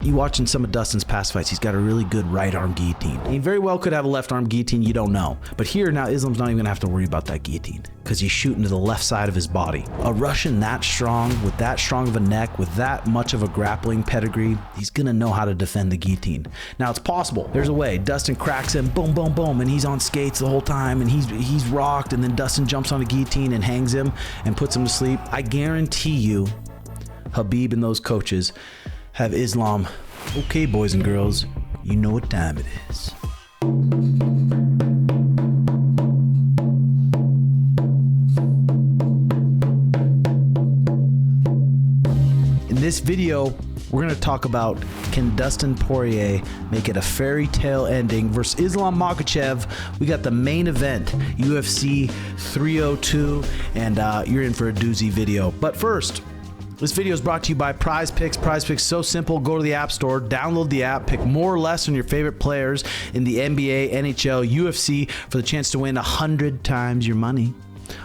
You watching some of Dustin's past fights, he's got a really good right arm guillotine. He very well could have a left arm guillotine, you don't know. But here now, Islam's not even gonna have to worry about that guillotine because he's shooting to the left side of his body. A Russian that strong, with that strong of a neck, with that much of a grappling pedigree, he's gonna know how to defend the guillotine. Now it's possible. There's a way. Dustin cracks him, boom, boom, boom, and he's on skates the whole time, and he's rocked, and then Dustin jumps on a guillotine and hangs him and puts him to sleep. I guarantee you, Habib and those coaches have Islam. Okay, boys and girls, you know what time it is. In this video, we're going to talk about, can Dustin Poirier make it a fairy tale ending versus Islam Makhachev? We got the main event, UFC 302, and you're in for a doozy video. But first, this video is brought to you by PrizePicks. PrizePicks, so simple. Go to the App Store, download the app, pick more or less on your favorite players in the NBA, NHL, UFC for the chance to win 100 times your money.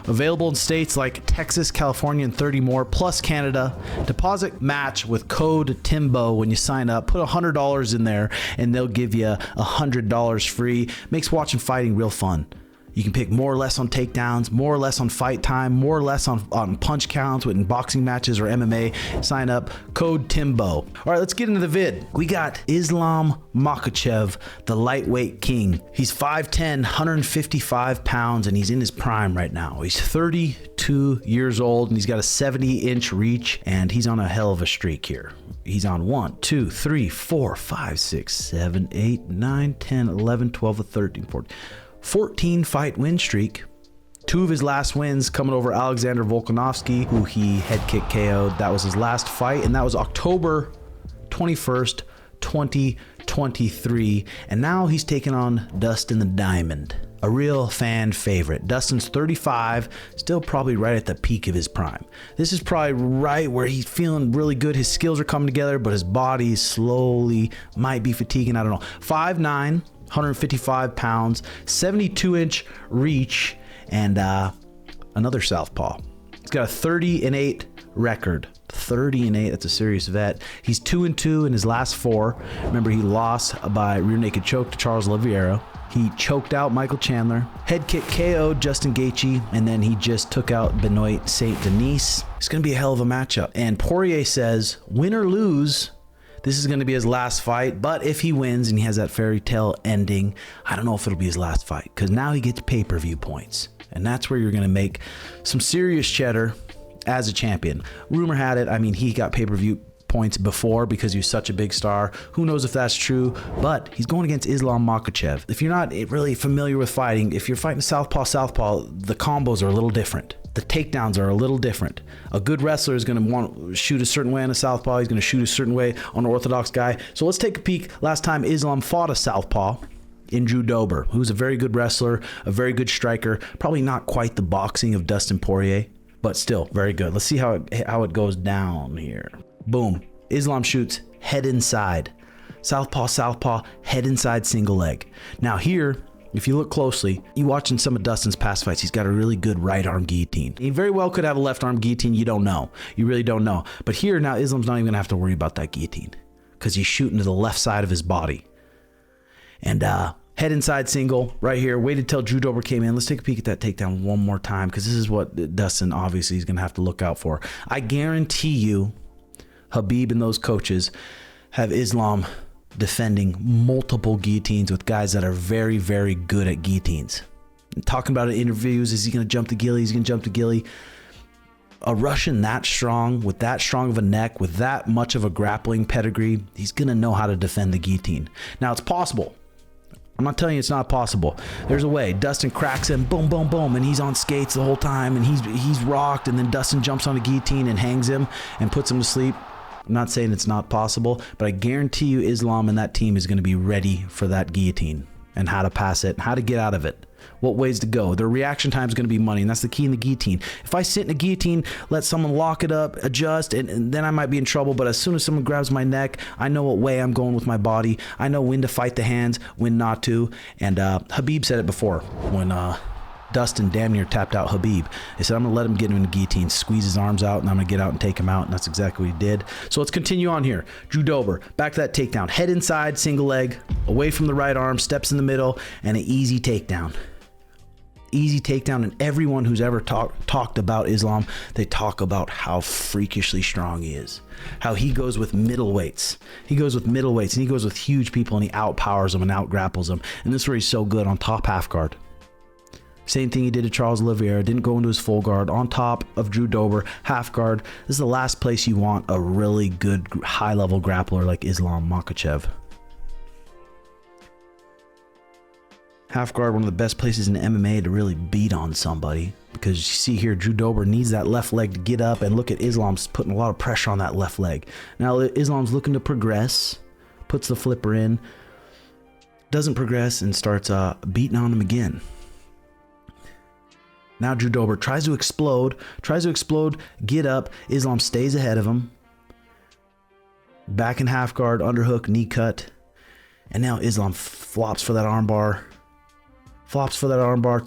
Available in states like Texas, California, and 30 more, plus Canada. Deposit match with code TIMBO when you sign up. Put $100 in there, and they'll give you $100 free. Makes watching fighting real fun. You can pick more or less on takedowns, more or less on fight time, more or less on punch counts in boxing matches or MMA. Sign up, code TIMBO. All right, let's get into the vid. We got Islam Makhachev, the lightweight king. He's 5'10", 155 pounds, and he's in his prime right now. He's 32 years old, and he's got a 70-inch reach, and he's on a hell of a streak here. He's on 1, 2, 3, 4, 5, 6, 7, 8, 9, 10, 11, 12, 13, 14 fight win streak. 2 of his last wins coming over Alexander Volkanovski, who he head kick KO'd. That was his last fight, and that was October 21st, 2023. And now he's taking on Dustin the Diamond, a real fan favorite. Dustin's 35, still probably right at the peak of his prime. This is probably right where he's feeling really good. His skills are coming together, but his body slowly might be fatiguing. I don't know. 5'9", 155 pounds, 72-inch reach, and another southpaw. He's got a 30-8 record. 30-8, that's a serious vet. He's 2-2 in his last 4. Remember, he lost by rear naked choke to Charles Oliveira. He choked out Michael Chandler, head kick KO'd Justin Gaethje, and then he just took out Benoit Saint Denis. It's going to be a hell of a matchup. And Poirier says, win or lose, this is going to be his last fight, but if he wins and he has that fairy tale ending, I don't know if it'll be his last fight, because now he gets pay-per-view points, and that's where you're going to make some serious cheddar as a champion. Rumor had it, I mean, he got pay-per-view points before because he was such a big star. Who knows if that's true, but he's going against Islam Makhachev. If you're not really familiar with fighting, if you're fighting southpaw, the combos are a little different. The takedowns are a little different. A good wrestler is going to want to shoot a certain way on a southpaw. He's going to shoot a certain way on an orthodox guy. So let's take a peek. Last time Islam fought a southpaw in Drew Dober, who's a very good wrestler, a very good striker. Probably not quite the boxing of Dustin Poirier, but still very good. Let's see how it goes down here. Boom. Islam shoots head inside. Southpaw, head inside single leg. Now here, if you look closely, you watching some of Dustin's past fights, he's got a really good right arm guillotine. He very well could have a left arm guillotine, you don't know. You really don't know. But here now, Islam's not even gonna have to worry about that guillotine because he's shooting to the left side of his body. And head inside single right here. Waited till Drew Dober came in. Let's take a peek at that takedown one more time because this is what Dustin obviously is gonna have to look out for. I guarantee you, Habib and those coaches have Islam defending multiple guillotines with guys that are very, very good at guillotines. And talking about it in interviews, is he going to jump the ghillie? He's going to jump the ghillie. A Russian that strong, with that strong of a neck, with that much of a grappling pedigree, he's going to know how to defend the guillotine. Now, it's possible. I'm not telling you it's not possible. There's a way. Dustin cracks him, boom, boom, boom, and he's on skates the whole time, and he's rocked, and then Dustin jumps on a guillotine and hangs him and puts him to sleep. I'm not saying it's not possible, but I guarantee you Islam and that team is going to be ready for that guillotine and how to pass it, how to get out of it, what ways to go. Their reaction time is going to be money, and that's the key in the guillotine. If I sit in a guillotine, let someone lock it up, adjust, and then I might be in trouble, but as soon as someone grabs my neck, I know what way I'm going with my body. I know when to fight the hands, when not to, and Habib said it before when Dustin damn near tapped out Khabib. They said, I'm gonna let him get him in the guillotine, squeeze his arms out, and I'm gonna get out and take him out, and that's exactly what he did. So let's continue on here. Drew Dober, back to that takedown. Head inside, single leg, away from the right arm, steps in the middle, and an easy takedown. Easy takedown. And everyone who's ever talked about Islam, they talk about how freakishly strong he is, how he goes with middleweights. He goes with middleweights, and he goes with huge people, and he outpowers them and outgrapples them. And this is where he's so good, on top half guard. Same thing he did to Charles Oliveira. Didn't go into his full guard. On top of Drew Dober, half guard. This is the last place you want a really good high-level grappler like Islam Makhachev. Half guard, one of the best places in MMA to really beat on somebody, because you see here, Drew Dober needs that left leg to get up, and look at Islam's putting a lot of pressure on that left leg. Now Islam's looking to progress, puts the flipper in, doesn't progress, and starts beating on him again. Now Drew Dober tries to explode, get up. Islam stays ahead of him. Back in half guard, underhook, knee cut. And now Islam flops for that armbar.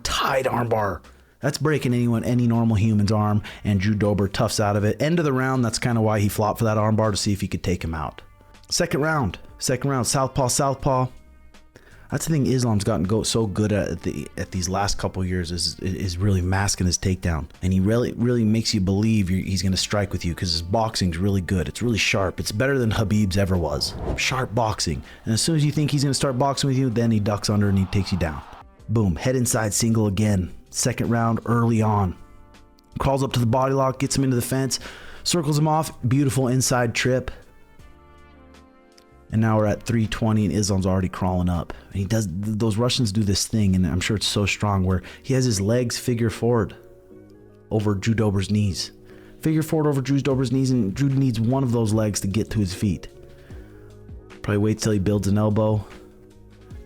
Tied armbar. That's breaking any normal human's arm, and Drew Dober toughs out of it. End of the round, that's kind of why he flopped for that armbar, to see if he could take him out. Second round, southpaw. That's the thing Islam's gotten so good at these last couple years, is really masking his takedown. And he really makes you believe he's going to strike with you, because his boxing's really good. It's really sharp. It's better than Khabib's ever was. Sharp boxing. And as soon as you think he's going to start boxing with you, then he ducks under and he takes you down. Boom. Head inside single again. Second round early on. Crawls up to the body lock, gets him into the fence, circles him off. Beautiful inside trip. And now we're at 320, and Islam's already crawling up. And he does, those Russians do this thing, and I'm sure it's so strong, where he has his legs figure forward over Drew Dober's knees. Figure forward over Drew Dober's knees, and Drew needs one of those legs to get to his feet. Probably waits till he builds an elbow.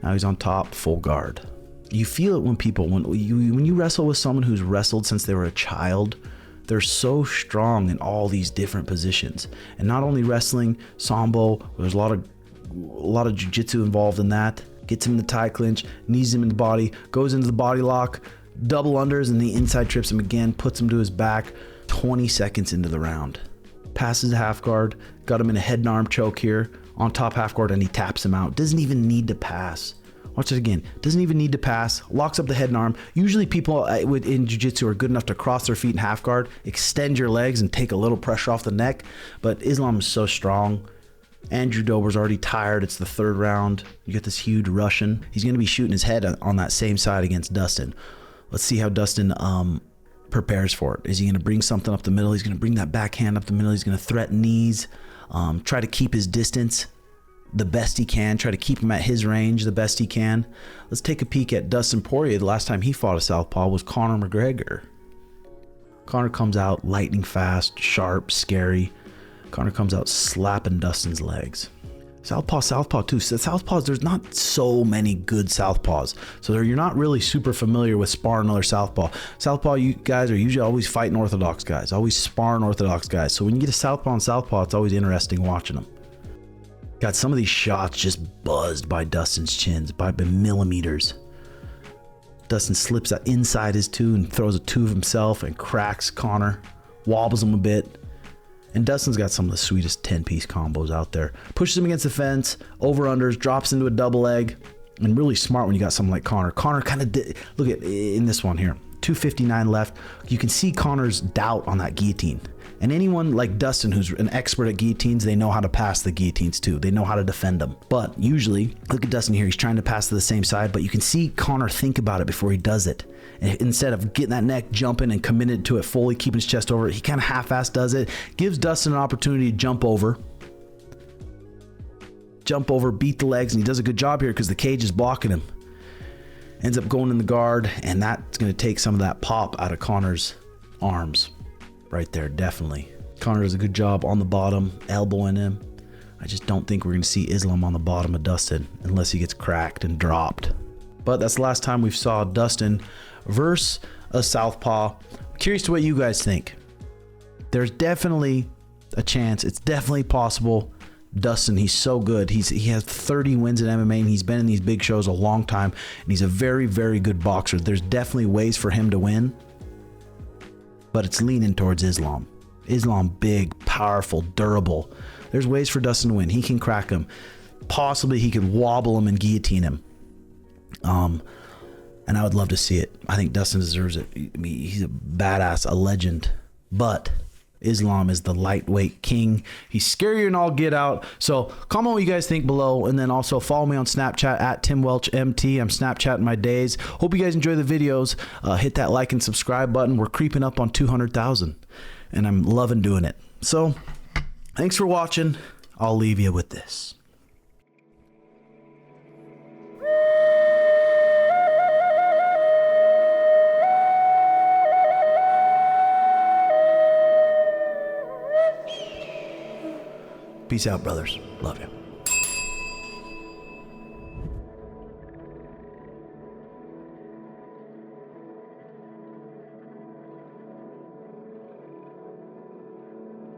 Now he's on top, full guard. You feel it when you wrestle with someone who's wrestled since they were a child. They're so strong in all these different positions, and not only wrestling, sambo. There's a lot of jiu-jitsu involved in that. Gets him in the tie clinch, knees him in the body, goes into the body lock, double unders, and the inside trips him again, puts him to his back. 20 seconds into the round, passes the half guard, got him in a head and arm choke here on top half guard, and he taps him out. Doesn't even need to pass. Watch it again. Doesn't even need to pass. Locks up the head and arm. Usually people in jiu-jitsu are good enough to cross their feet in half guard, extend your legs, and take a little pressure off the neck. But Islam is so strong. Andrew Dober's already tired. It's the third round. You get this huge Russian. He's going to be shooting his head on that same side against Dustin. Let's see how Dustin prepares for it. Is he going to bring something up the middle? He's going to bring that backhand up the middle. He's going to threaten knees. Try to keep his distance the best he can, try to keep him at his range the best he can. Let's take a peek at Dustin Poirier. The last time he fought a southpaw was Conor McGregor. Conor comes out lightning fast, sharp, scary. Conor comes out slapping Dustin's legs. Southpaw too. So southpaws, there's not so many good southpaws. So you're not really super familiar with sparring another southpaw. Southpaw, you guys are usually always fighting orthodox guys, always sparring orthodox guys. So when you get a southpaw and southpaw, it's always interesting watching them. Got some of these shots just buzzed by Dustin's chins by millimeters. Dustin slips inside his two and throws a two of himself and cracks Conor, wobbles him a bit. And Dustin's got some of the sweetest 10-piece combos out there. Pushes him against the fence, over-unders, drops into a double leg. And really smart when you got someone like Conor. Conor kind of look at in this one here. 2:59 left. You can see Conor's doubt on that guillotine. And anyone like Dustin, who's an expert at guillotines, they know how to pass the guillotines too. They know how to defend them. But usually, look at Dustin here. He's trying to pass to the same side, but you can see Conor think about it before he does it. And instead of getting that neck jumping and committed to it fully, keeping his chest over it, he kind of half-assed does it. Gives Dustin an opportunity to jump over, beat the legs, and he does a good job here because the cage is blocking him. Ends up going in the guard, and that's going to take some of that pop out of Conor's arms. Right there, definitely. Conor does a good job on the bottom, elbowing him. I just don't think we're going to see Islam on the bottom of Dustin unless he gets cracked and dropped. But that's the last time we saw Dustin versus a southpaw. Curious to what you guys think. There's definitely a chance. It's definitely possible Dustin, he's so good. He has 30 wins in MMA, and he's been in these big shows a long time, and he's a very, very good boxer. There's definitely ways for him to win, but it's leaning towards Islam. Islam, big, powerful, durable. There's ways for Dustin to win. He can crack him. Possibly he could wobble him and guillotine him. And I would love to see it. I think Dustin deserves it. I mean, he's a badass, a legend, but Islam is the lightweight king. He's scarier than all get out. So comment what you guys think below, and then also follow me on Snapchat at TimWelchMT. I'm Snapchatting my days. Hope you guys enjoy the videos. Hit that like and subscribe button. We're creeping up on 200,000, and I'm loving doing it. So thanks for watching. I'll leave you with this. Peace out, brothers. Love you.